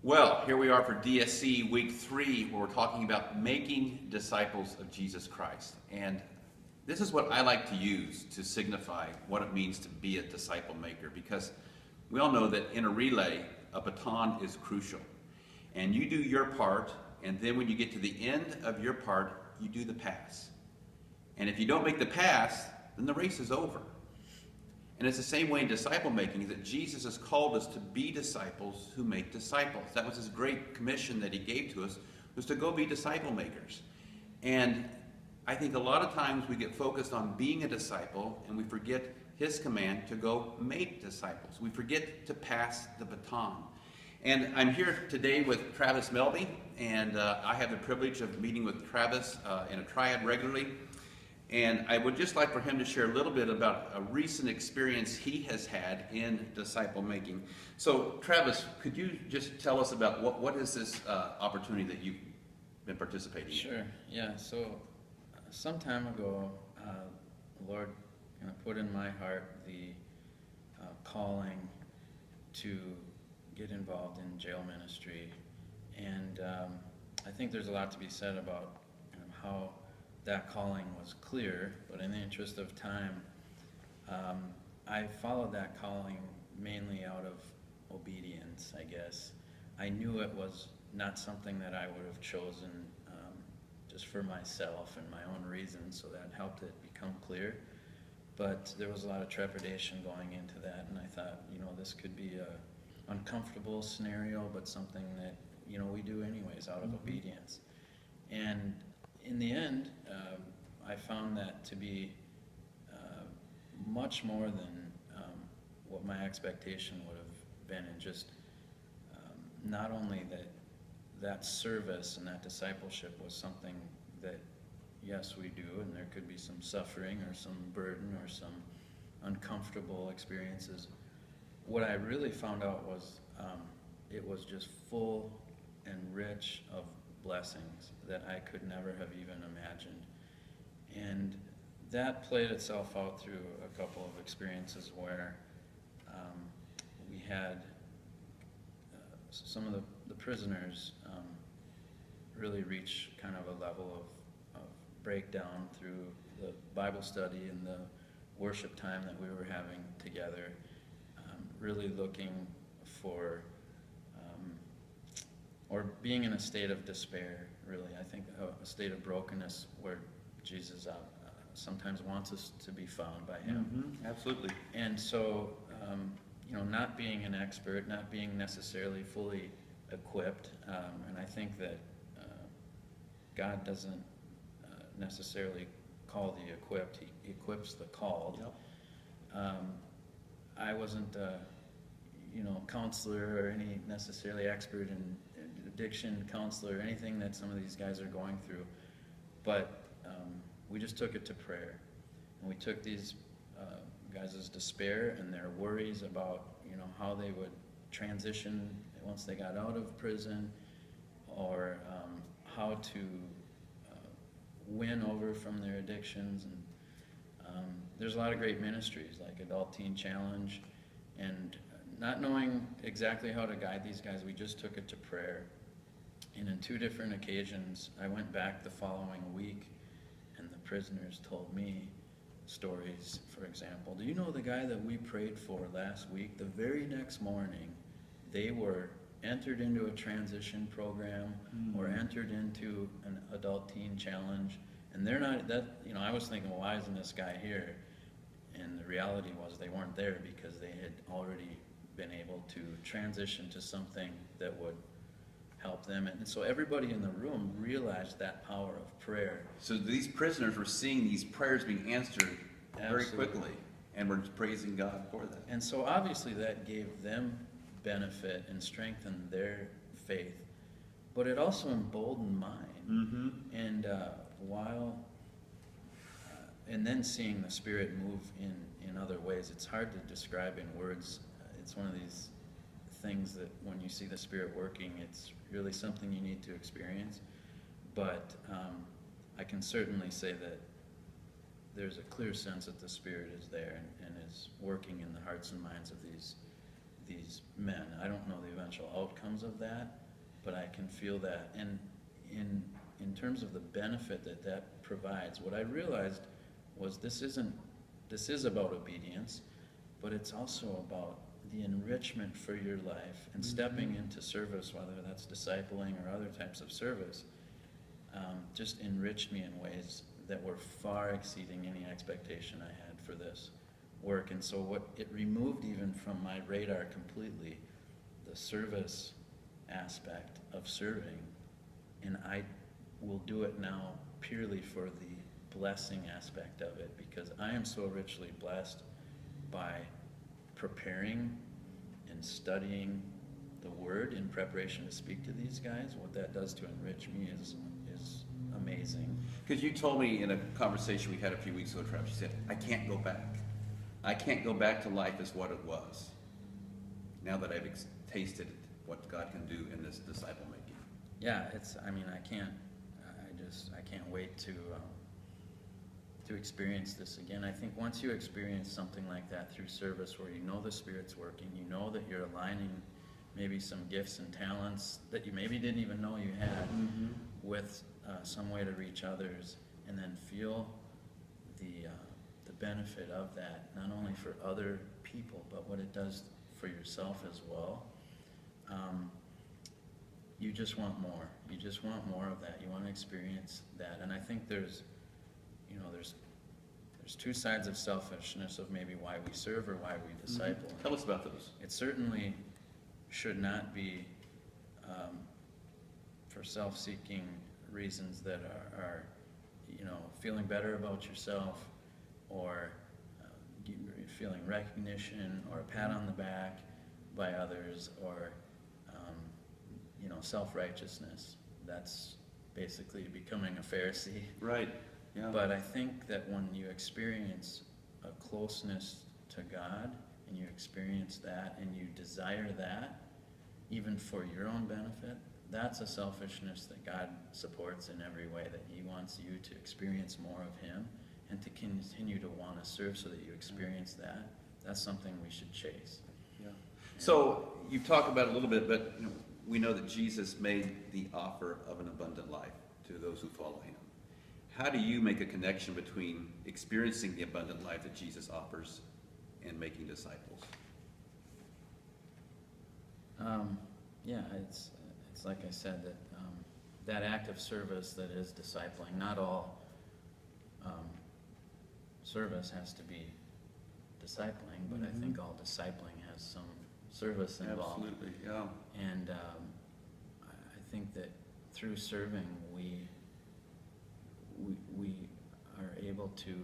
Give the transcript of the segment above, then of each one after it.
Well, here we are for DSE week 3, where we're talking about making disciples of Jesus Christ. And this is what I like to use to signify what it means to be a disciple maker, because we all know that in a relay, a baton is crucial. And you do your part, and then when you get to the end of your part, you do the pass. And if you don't make the pass, then the race is over. And it's the same way in disciple making, that Jesus has called us to be disciples who make disciples. That was his great commission that he gave to us, was to go be disciple makers. And I think a lot of times we get focused on being a disciple and we forget his command to go make disciples. We forget to pass the baton. And I'm here today with Travis Melby, and I have the privilege of meeting with Travis in a triad regularly. And I would just like for him to share a little bit about a recent experience he has had in disciple making. So, Travis, could you just tell us about what is this opportunity that you've been participating in? Sure, yeah. So, some time ago, the Lord put in my heart the calling to get involved in jail ministry. And I think there's a lot to be said about how that calling was clear, but in the interest of time, I followed that calling mainly out of obedience, I guess. I knew it was not something that I would have chosen just for myself and my own reasons, so that helped it become clear. But there was a lot of trepidation going into that, and I thought, this could be a uncomfortable scenario, but something that, we do anyways out of obedience. And in the end, I found that to be much more than what my expectation would have been, and just not only that service and that discipleship was something that, yes, we do, and there could be some suffering or some burden or some uncomfortable experiences. What I really found out was it was just full and rich of blessings that I could never have even imagined. And that played itself out through a couple of experiences where we had some of the prisoners really reach kind of a level of breakdown through the Bible study and the worship time that we were having together, really looking for or being in a state of despair, really. I think a state of brokenness where Jesus sometimes wants us to be found by him. Mm-hmm. Absolutely. And so, not being an expert, not being necessarily fully equipped, and I think that God doesn't necessarily call the equipped, he equips the called. Yep. I wasn't counselor or any necessarily expert in addiction counselor or anything that some of these guys are going through, but we just took it to prayer, and we took these guys' despair and their worries about how they would transition once they got out of prison, or how to win over from their addictions. And there's a lot of great ministries like Adult Teen Challenge, and not knowing exactly how to guide these guys, we just took it to prayer. And in 2 different occasions, I went back the following week, and the prisoners told me stories. For example, do you know the guy that we prayed for last week? The very next morning, they were entered into a transition program or entered into an Adult Teen Challenge, and they're not, I was thinking, well, why isn't this guy here? And the reality was they weren't there because they had already been able to transition to something that would help them. And so everybody in the room realized that power of prayer. So these prisoners were seeing these prayers being answered very quickly, and were praising God for that. And so obviously that gave them benefit and strengthened their faith, but it also emboldened mine. Mm-hmm. And and then seeing the Spirit move in other ways. It's hard to describe in words. It's one of these things that when you see the Spirit working, it's really something you need to experience. But I can certainly say that there's a clear sense that the Spirit is there and is working in the hearts and minds of these men. I don't know the eventual outcomes of that, but I can feel that. And in terms of the benefit that that provides, what I realized was this is about obedience, but it's also about the enrichment for your life and stepping into service, whether that's discipling or other types of service, just enriched me in ways that were far exceeding any expectation I had for this work. And so what it removed even from my radar completely, the service aspect of serving, and I will do it now purely for the blessing aspect of it, because I am so richly blessed by preparing and studying the Word in preparation to speak to these guys. What that does to enrich me is amazing. Because you told me in a conversation we had a few weeks ago, Travis, you said, I can't go back. I can't go back to life as what it was, now that I've tasted what God can do in this disciple making. Yeah, I can't wait to experience this again. I think once you experience something like that through service, where you know the Spirit's working, you know that you're aligning maybe some gifts and talents that you maybe didn't even know you had with some way to reach others, and then feel the benefit of that, not only for other people, but what it does for yourself as well. You just want more. You just want more of that. You want to experience that. And I think there's two sides of selfishness of maybe why we serve or why we disciple. Tell us about those. It certainly should not be for self-seeking reasons that are feeling better about yourself, or feeling recognition or a pat on the back by others, or self-righteousness. That's basically becoming a Pharisee. Right. Yeah. But I think that when you experience a closeness to God, and you experience that, and you desire that, even for your own benefit, that's a selfishness that God supports in every way, that He wants you to experience more of Him and to continue to want to serve so that you experience that. That's something we should chase. Yeah. So you talk about it a little bit, but we know that Jesus made the offer of an abundant life to those who follow Him. How do you make a connection between experiencing the abundant life that Jesus offers and making disciples? It's like I said, that that act of service that is discipling. Not all service has to be discipling, but I think all discipling has some service involved. Absolutely, yeah. And I think that through serving, we are able to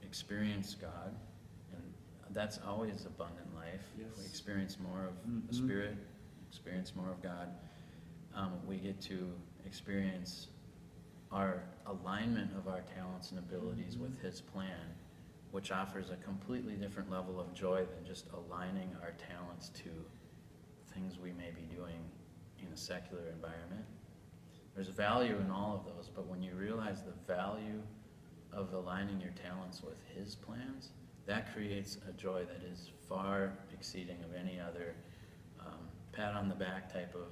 experience God, and that's always abundant life. Yes. We experience more of the Spirit, experience more of God. We get to experience our alignment of our talents and abilities with His plan, which offers a completely different level of joy than just aligning our talents to things we may be doing in a secular environment. There's value in all of those, but when you realize the value of aligning your talents with His plans, that creates a joy that is far exceeding of any other pat on the back type of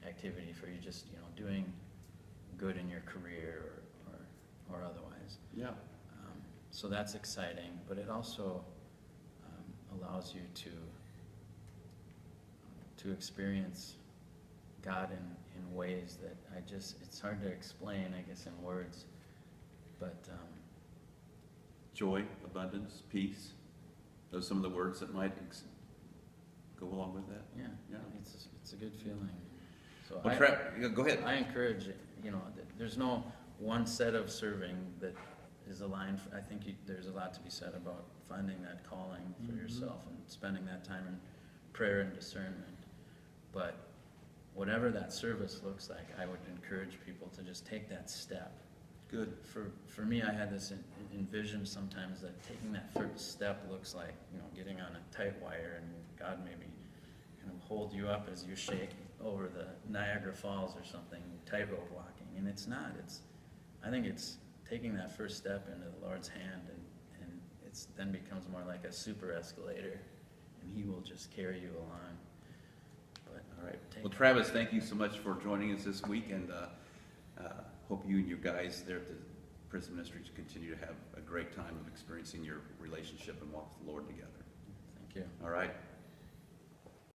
activity for you just doing good in your career or otherwise. Yeah. So that's exciting, but it also allows you to experience God in ways that it's hard to explain, I guess, in words, but Joy, abundance, peace. Those are some of the words that might go along with that. yeah, Yeah. it's a good feeling. So Well, go ahead. I encourage, there's no one set of serving that is aligned. I think there's a lot to be said about finding that calling for yourself and spending that time in prayer and discernment. But whatever that service looks like, I would encourage people to just take that step. Good. For me, I had this envision sometimes that taking that first step looks like getting on a tight wire, and God maybe kind of hold you up as you shake over the Niagara Falls or something, tightrope walking. And it's not. I think it's taking that first step into the Lord's hand, and it then becomes more like a super escalator, and He will just carry you along. But All right. take Well, Travis, thank you so much for joining us this week, and hope you and your guys there at the prison ministry continue to have a great time of experiencing your relationship and walk with the Lord together. Thank you. All right.